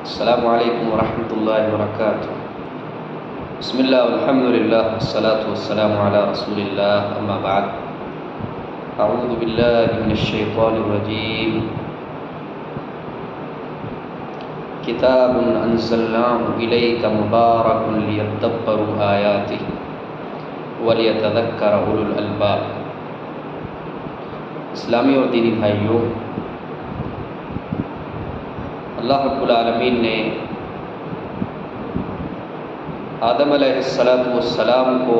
السلام علیکم ورحمۃ اللہ وبرکاتہ۔ بسم اللہ والحمد للہ والصلاة والسلام علی رسول اللہ، اما بعد، اعوذ باللہ من الشیطان الرجیم۔ کتاب انزلناہ الیک مبارک لیدبروا آیاتہ ولیتذکر اولو الالباب۔ اسلامی اور دینی بھائیوں، اللہ رب العالمین نے آدم علیہ السلام کو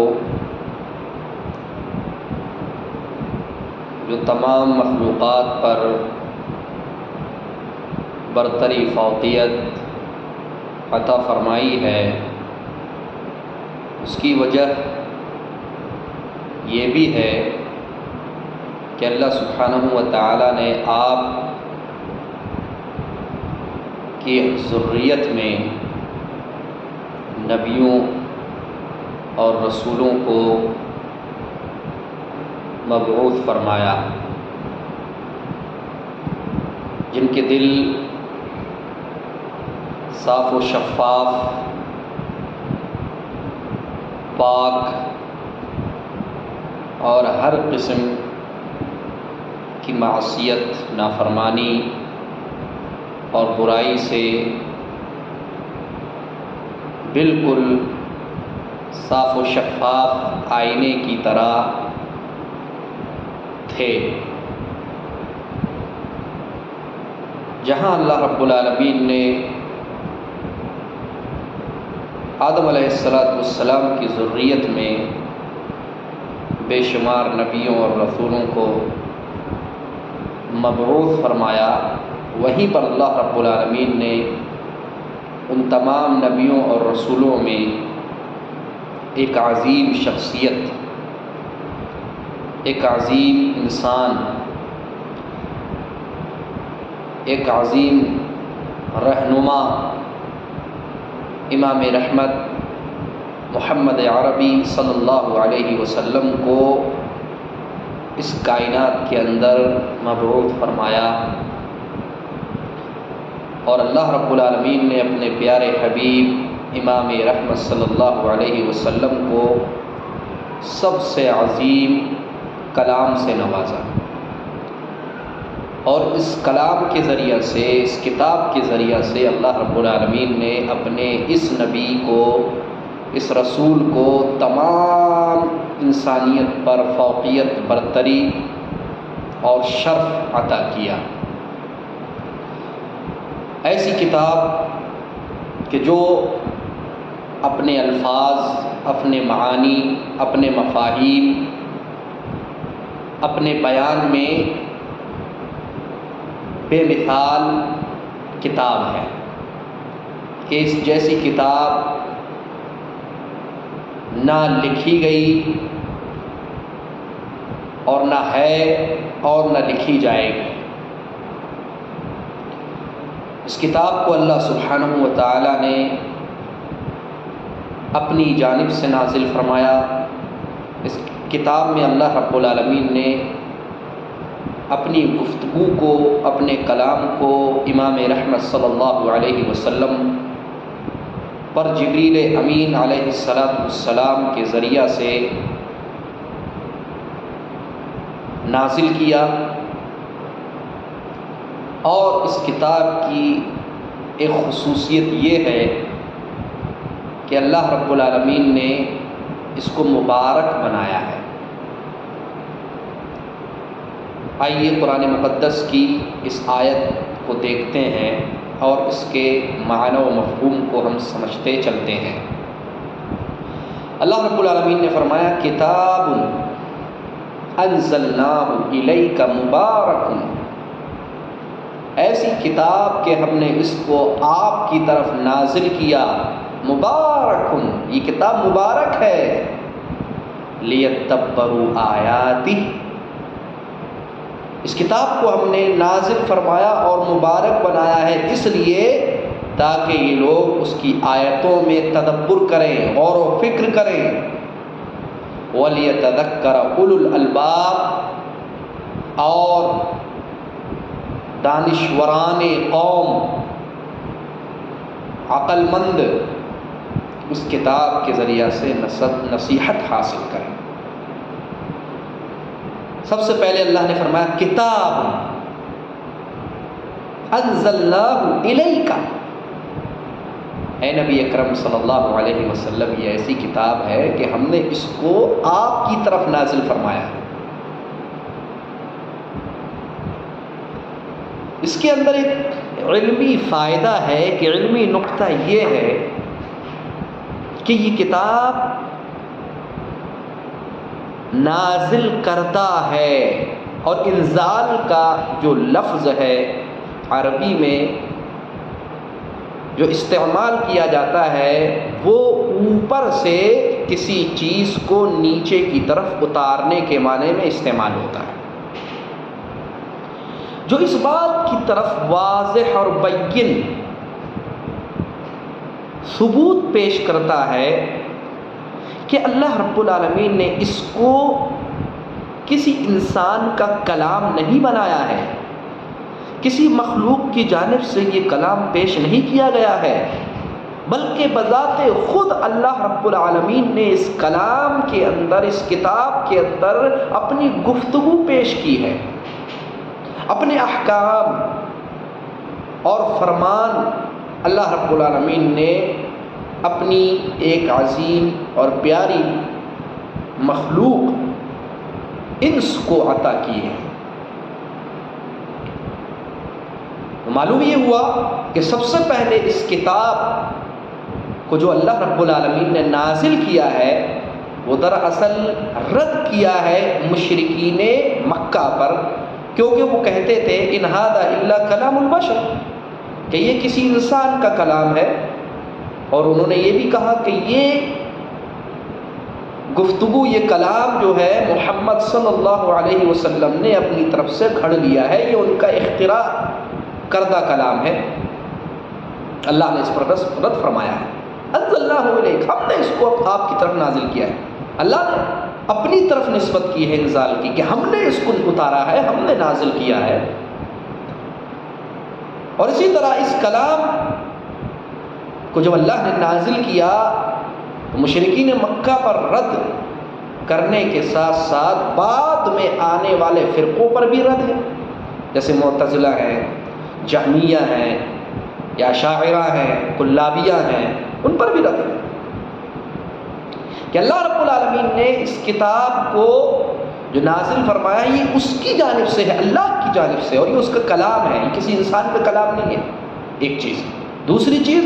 جو تمام مخلوقات پر برتری فوقیت عطا فرمائی ہے، اس کی وجہ یہ بھی ہے کہ اللہ سبحانہ و تعالی نے آپ کی ذریت میں نبیوں اور رسولوں کو مبعوث فرمایا، جن کے دل صاف و شفاف، پاک اور ہر قسم کی معصیت، نافرمانی اور برائی سے بالکل صاف و شفاف آئینے کی طرح تھے۔ جہاں اللہ رب العالمین نے آدم علیہ السلام کی ذریت میں بے شمار نبیوں اور رسولوں کو مبعوث فرمایا، وہیں پر اللہ رب العالمین نے ان تمام نبیوں اور رسولوں میں ایک عظیم شخصیت، ایک عظیم انسان، ایک عظیم رہنما، امام رحمت محمد عربی صلی اللہ علیہ وسلم کو اس کائنات کے اندر مبعوث فرمایا، اور اللہ رب العالمین نے اپنے پیارے حبیب امام رحمت صلی اللہ علیہ وسلم کو سب سے عظیم کلام سے نوازا، اور اس کلام کے ذریعہ سے، اس کتاب کے ذریعہ سے اللہ رب العالمین نے اپنے اس نبی کو، اس رسول کو تمام انسانیت پر فوقیت، برتری اور شرف عطا کیا۔ ایسی کتاب کہ جو اپنے الفاظ، اپنے معانی، اپنے مفاہیم، اپنے بیان میں بے مثال کتاب ہے، کہ اس جیسی کتاب نہ لکھی گئی اور نہ ہے اور نہ لکھی جائے گی۔ اس کتاب کو اللہ سبحانہ و تعالی نے اپنی جانب سے نازل فرمایا۔ اس کتاب میں اللہ رب العالمین نے اپنی گفتگو کو، اپنے کلام کو امام رحمت صلی اللہ علیہ وسلم پر جبریل امین علیہ السلام کے ذریعہ سے نازل کیا، اور اس کتاب کی ایک خصوصیت یہ ہے کہ اللہ رب العالمین نے اس کو مبارک بنایا ہے۔ آئیے قرآن مقدس کی اس آیت کو دیکھتے ہیں اور اس کے معنی و مفہوم کو ہم سمجھتے چلتے ہیں۔ اللہ رب العالمین نے فرمایا، کتاب انزلناہ الیک مبارک، ایسی کتاب کہ ہم نے اس کو آپ کی طرف نازل کیا، مبارکن، یہ کتاب مبارک ہے، لیدبروا آیاتہ، اس کتاب کو ہم نے نازل فرمایا اور مبارک بنایا ہے اس لیے تاکہ یہ لوگ اس کی آیتوں میں تدبر کریں، غور و فکر کریں، وَلْيَتَذَكَّرَ أُولُو الْأَلْبَابِ، اور دانشوران قوم عقل مند اس کتاب کے ذریعہ سے نصیحت حاصل کریں۔ سب سے پہلے اللہ نے فرمایا کتاب انزلناہ الیک، اے نبی اکرم صلی اللہ علیہ وسلم یہ ایسی کتاب ہے کہ ہم نے اس کو آپ کی طرف نازل فرمایا ہے۔ اس کے اندر ایک علمی فائدہ ہے کہ علمی نقطہ یہ ہے کہ یہ کتاب نازل کرتا ہے، اور انزال کا جو لفظ ہے عربی میں جو استعمال کیا جاتا ہے وہ اوپر سے کسی چیز کو نیچے کی طرف اتارنے کے معنی میں استعمال ہوتا ہے، جو اس بات کی طرف واضح اور بین ثبوت پیش کرتا ہے کہ اللہ رب العالمین نے اس کو کسی انسان کا کلام نہیں بنایا ہے، کسی مخلوق کی جانب سے یہ کلام پیش نہیں کیا گیا ہے، بلکہ بذات خود اللہ رب العالمین نے اس کلام کے اندر، اس کتاب کے اندر اپنی گفتگو پیش کی ہے، اپنے احکام اور فرمان اللہ رب العالمین نے اپنی ایک عظیم اور پیاری مخلوق انس کو عطا کی ہے۔ معلوم یہ ہوا کہ سب سے پہلے اس کتاب کو جو اللہ رب العالمین نے نازل کیا ہے وہ دراصل رد کیا ہے مشرکین مکہ پر، کیونکہ وہ کہتے تھے ان ھذا الا کلام البشر، کہ یہ کسی انسان کا کلام ہے، اور انہوں نے یہ بھی کہا کہ یہ گفتگو، یہ کلام جو ہے محمد صلی اللہ علیہ وسلم نے اپنی طرف سے گھڑ لیا ہے، یہ ان کا اختراع کردہ کلام ہے۔ اللہ نے اس پر رد فرمایا ہے انزلناہ الیک، ہم نے اس کو آپ کی طرف نازل کیا ہے۔ اللہ نے اپنی طرف نسبت کی ہے انزال کی کہ ہم نے اس کو اتارا ہے، ہم نے نازل کیا ہے۔ اور اسی طرح اس کلام کو جب اللہ نے نازل کیا تو مشرکین مکہ پر رد کرنے کے ساتھ ساتھ بعد میں آنے والے فرقوں پر بھی رد ہے، جیسے معتزلہ ہیں، جہمیہ ہیں، یا اشاعرہ ہیں، کلابیہ ہیں، ان پر بھی رد ہے کہ اللہ رب العالمین نے اس کتاب کو جو نازل فرمایا یہ اس کی جانب سے ہے، اللہ کی جانب سے، اور یہ اس کا کلام ہے، یہ کسی انسان کا کلام نہیں ہے، ایک چیز۔ دوسری چیز،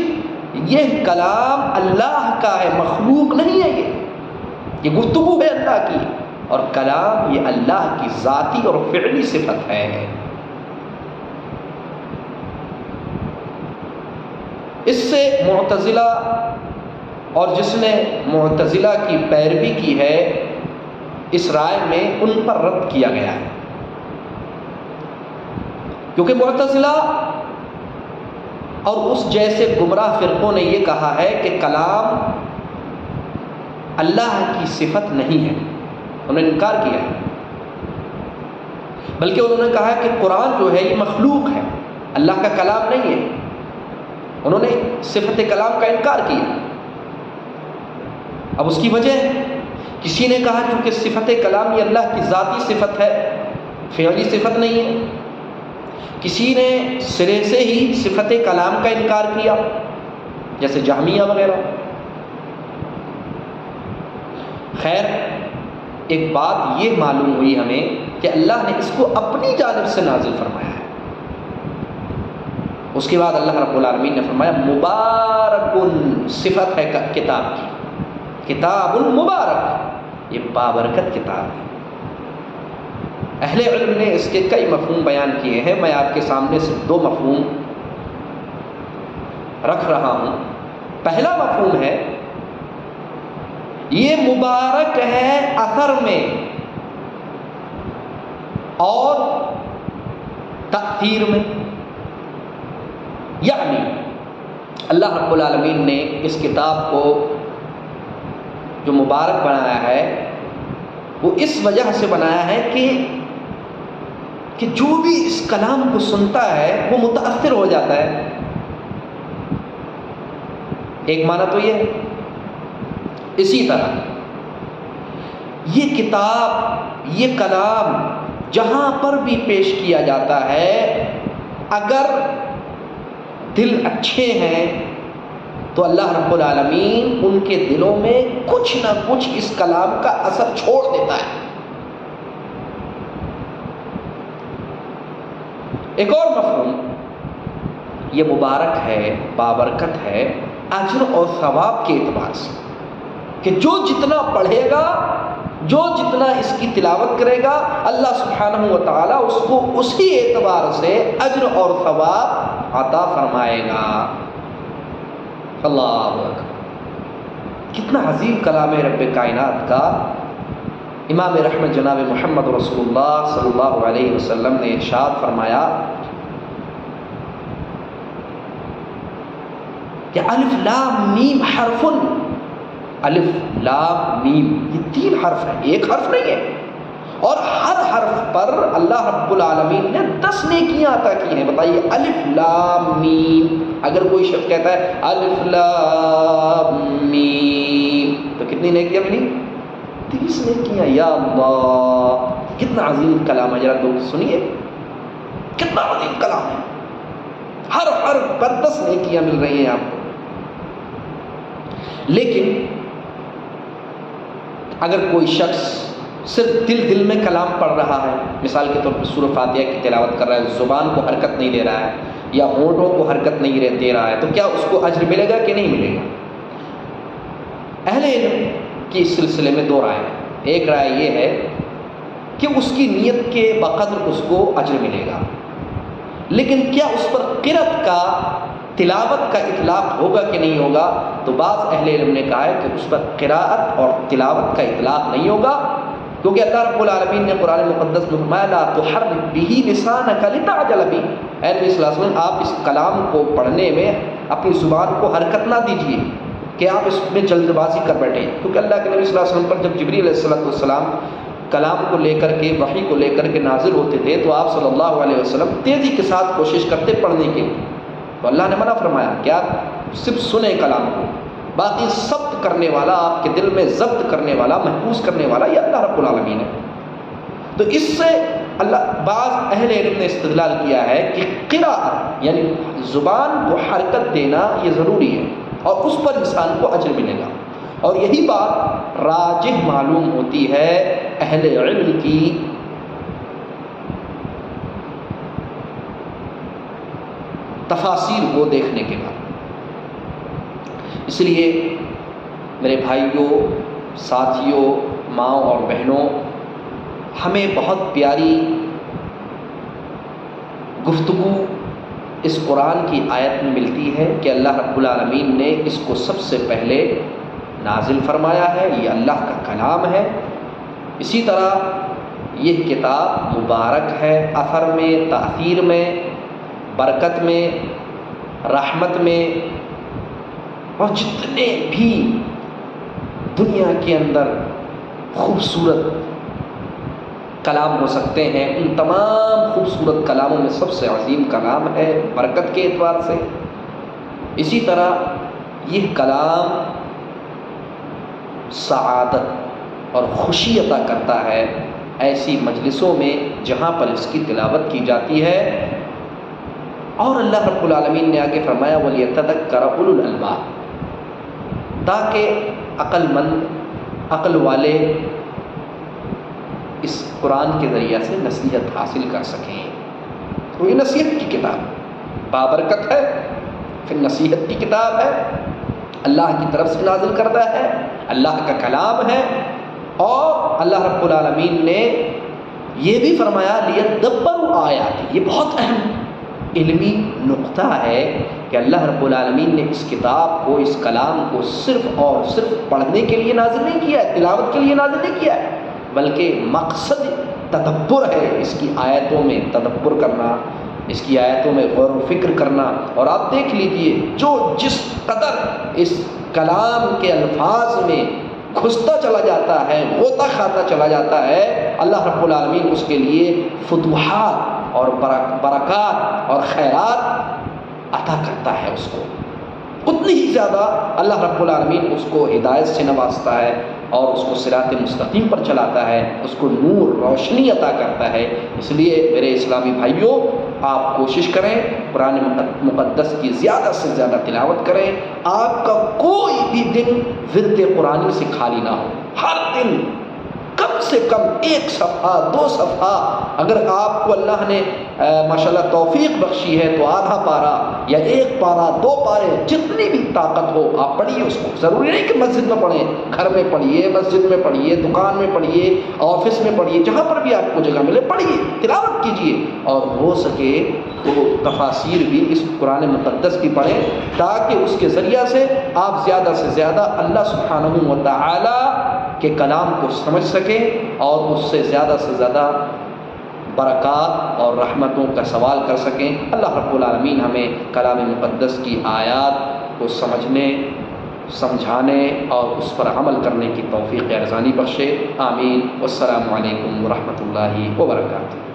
یہ کلام اللہ کا ہے، مخلوق نہیں ہے، یہ گفتگو ہے اللہ کی، اور کلام یہ اللہ کی ذاتی اور فعلی صفت ہے۔ اس سے معتزلہ اور جس نے معتزلہ کی پیروی کی ہے اس رائے میں ان پر رد کیا گیا ہے، کیونکہ معتزلہ اور اس جیسے گمراہ فرقوں نے یہ کہا ہے کہ کلام اللہ کی صفت نہیں ہے، انہوں نے انکار کیا ہے، بلکہ انہوں نے کہا کہ قرآن جو ہے یہ مخلوق ہے، اللہ کا کلام نہیں ہے، انہوں نے صفت کلام کا انکار کیا۔ اب اس کی وجہ کسی نے کہا چونکہ صفت کلام یہ اللہ کی ذاتی صفت ہے، فعلی صفت نہیں ہے، کسی نے سرے سے ہی صفت کلام کا انکار کیا جیسے جہمیہ وغیرہ۔ خیر، ایک بات یہ معلوم ہوئی ہمیں کہ اللہ نے اس کو اپنی جانب سے نازل فرمایا ہے۔ اس کے بعد اللہ رب العالمین نے فرمایا مبارکن، صفت ہے کتاب کی، کتاب مبارک، یہ بابرکت کتاب ہے۔ اہل علم نے اس کے کئی مفہوم بیان کیے ہیں، میں آپ کے سامنے صرف 2 مفہوم رکھ رہا ہوں۔ پہلا مفہوم ہے یہ مبارک ہے اثر میں اور تأثیر میں، یعنی اللہ رب العالمین نے اس کتاب کو جو مبارک بنایا ہے وہ اس وجہ سے بنایا ہے کہ جو بھی اس کلام کو سنتا ہے وہ متاثر ہو جاتا ہے، ایک معنی تو یہ ہے۔ اسی طرح یہ کتاب، یہ کلام جہاں پر بھی پیش کیا جاتا ہے، اگر دل اچھے ہیں تو اللہ رب العالمین ان کے دلوں میں کچھ نہ کچھ اس کلام کا اثر چھوڑ دیتا ہے۔ ایک اور مفہوم یہ مبارک ہے، بابرکت ہے اجر اور ثواب کے اعتبار سے، کہ جو جتنا پڑھے گا، جو جتنا اس کی تلاوت کرے گا، اللہ سبحانہ و تعالیٰ اس کو اسی اعتبار سے اجر اور ثواب عطا فرمائے گا۔ اللہ اکبر، کتنا عظیم کلام ہے رب کائنات کا۔ امام رحمت جناب محمد رسول اللہ صلی اللہ علیہ وسلم نے ارشاد فرمایا کہ الف لام میم حرف، الف لام میم یہ 3 حرف ہیں، ایک حرف نہیں ہے، اور ہر حرف پر اللہ رب العالمین نے 10 نیکیاں عطا کی ہیں۔ بتائیے، الف لام میم، اگر کوئی شخص کہتا ہے الف لام میم تو کتنی نیکیاں ملی؟ 30 نیکیاں۔ یا اللہ، کتنا عظیم کلام ہے، ذرا تو سنیے، کتنا عظیم کلام ہے، ہر حرف پر 10 نیکیاں مل رہی ہیں آپ کو۔ لیکن اگر کوئی شخص صرف دل میں کلام پڑھ رہا ہے، مثال کے طور پر سورہ فاتحہ کی تلاوت کر رہا ہے، زبان کو حرکت نہیں دے رہا ہے یا ہونٹوں کو حرکت نہیں دے رہا ہے، تو کیا اس کو اجر ملے گا کہ نہیں ملے گا؟ اہل علم کی اس سلسلے میں 2 رائے ہیں۔ ایک رائے یہ ہے کہ اس کی نیت کے بقدر اس کو اجر ملے گا، لیکن کیا اس پر قرأت کا، تلاوت کا اطلاق ہوگا کہ نہیں ہوگا؟ تو بعض اہل علم نے کہا ہے کہ اس پر قراءت اور تلاوت کا اطلاق نہیں ہوگا، کیونکہ اللہ رب العالمین نے قرآن مقدس میں فرمایا لا تحرک بہ لسانک لتعجل بہ، اے نبی صلی اللہ علیہ وسلم آپ اس کلام کو پڑھنے میں اپنی زبان کو حرکت نہ دیجیے کہ آپ اس میں جلد بازی کر بیٹھیں، کیونکہ اللہ کے نبی صلی اللہ علیہ وسلم پر جب جبریل علیہ السلام کلام کو لے کر کے، وحی کو لے کر کے نازل ہوتے تھے تو آپ صلی اللہ علیہ وسلم تیزی کے ساتھ کوشش کرتے پڑھنے کی، تو اللہ نے منع فرمایا کہ آپ صرف سنیں کلام کو، باقی ضبط کرنے والا، آپ کے دل میں ضبط کرنے والا، محفوظ کرنے والا یہ اللہ رب العالمین ہے۔ تو اس سے بعض اہل علم نے استدلال کیا ہے کہ قراءت یعنی زبان کو حرکت دینا یہ ضروری ہے اور اس پر انسان کو اجر ملے گا، اور یہی بات راجح معلوم ہوتی ہے اہل علم کی تفاسیر کو دیکھنے کے بعد۔ اس لیے میرے بھائیوں، ساتھیوں، ماؤں اور بہنوں، ہمیں بہت پیاری گفتگو اس قرآن کی آیت میں ملتی ہے کہ اللہ رب العالمین نے اس کو سب سے پہلے نازل فرمایا ہے، یہ اللہ کا کلام ہے۔ اسی طرح یہ کتاب مبارک ہے، اثر میں، تاثیر میں، برکت میں، رحمت میں، اور جتنے بھی دنیا کے اندر خوبصورت کلام ہو سکتے ہیں ان تمام خوبصورت کلاموں میں سب سے عظیم کلام ہے برکت کے اعتبار سے۔ اسی طرح یہ کلام سعادت اور خوشی عطا کرتا ہے ایسی مجلسوں میں جہاں پر اس کی تلاوت کی جاتی ہے، اور اللہ رب العالمین نے آگے فرمایا وَلْيَتَذَكَّرَ أُولُو الْأَلْبَابِ، تاکہ عقل مند، عقل والے اس قرآن کے ذریعہ سے نصیحت حاصل کر سکیں۔ تو یہ نصیحت کی کتاب بابرکت ہے، پھر نصیحت کی کتاب ہے، اللہ کی طرف سے نازل کردہ ہے، اللہ کا کلام ہے، اور اللہ رب العالمین نے یہ بھی فرمایا لِيَدَّبَّرُوا آیاتِ، یہ بہت اہم علمی نقطہ ہے کہ اللہ رب العالمین نے اس کتاب کو، اس کلام کو صرف اور صرف پڑھنے کے لیے نازل نہیں کیا ہے، تلاوت کے لیے نازل نہیں کیا ہے، بلکہ مقصد تدبر ہے، اس کی آیتوں میں تدبر کرنا، اس کی آیتوں میں غور و فکر کرنا۔ اور آپ دیکھ لیجئے جو جس قدر اس کلام کے الفاظ میں گھستا چلا جاتا ہے، غوطہ کھاتا چلا جاتا ہے، اللہ رب العالمین اس کے لیے فتوحات اور برکات اور خیرات عطا کرتا ہے، اتنی ہی زیادہ اللہ رب العالمین اس کو ہدایت سے نوازتا ہے اور اس کو صراط مستقیم پر چلاتا ہے، اس کو نور روشنی عطا کرتا ہے۔ اس لیے میرے اسلامی بھائیوں، آپ کوشش کریں قرآن مقدس کی زیادہ سے زیادہ تلاوت کریں۔ آپ کا کوئی بھی دن ورد قرآنی سے خالی نہ ہو، ہر دن کم سے کم 1 صفحہ 2 صفحہ، اگر آپ کو اللہ نے ماشاءاللہ توفیق بخشی ہے تو آدھا پارہ یا 1 پارہ 2 پارے، جتنی بھی طاقت ہو آپ پڑھیے اس کو۔ ضروری نہیں کہ مسجد میں پڑھیں، گھر میں پڑھیے، مسجد میں پڑھیے، دکان میں پڑھیے، آفس میں پڑھیے، جہاں پر بھی آپ کو جگہ ملے پڑھیے، تلاوت کیجیے، اور ہو سکے تو تفاسیر بھی اس قرآن مقدس کی پڑھیں، تاکہ اس کے ذریعہ سے آپ زیادہ سے زیادہ اللہ سبحانہ و تعالی کے کلام کو سمجھ سکیں اور اس سے زیادہ برکات اور رحمتوں کا سوال کر سکیں۔ اللہ رب العالمین ہمیں کلام مقدس کی آیات کو سمجھنے، سمجھانے اور اس پر عمل کرنے کی توفیق ارزانی بخشے، آمین۔ والسلام علیکم ورحمۃ اللہ وبرکاتہ۔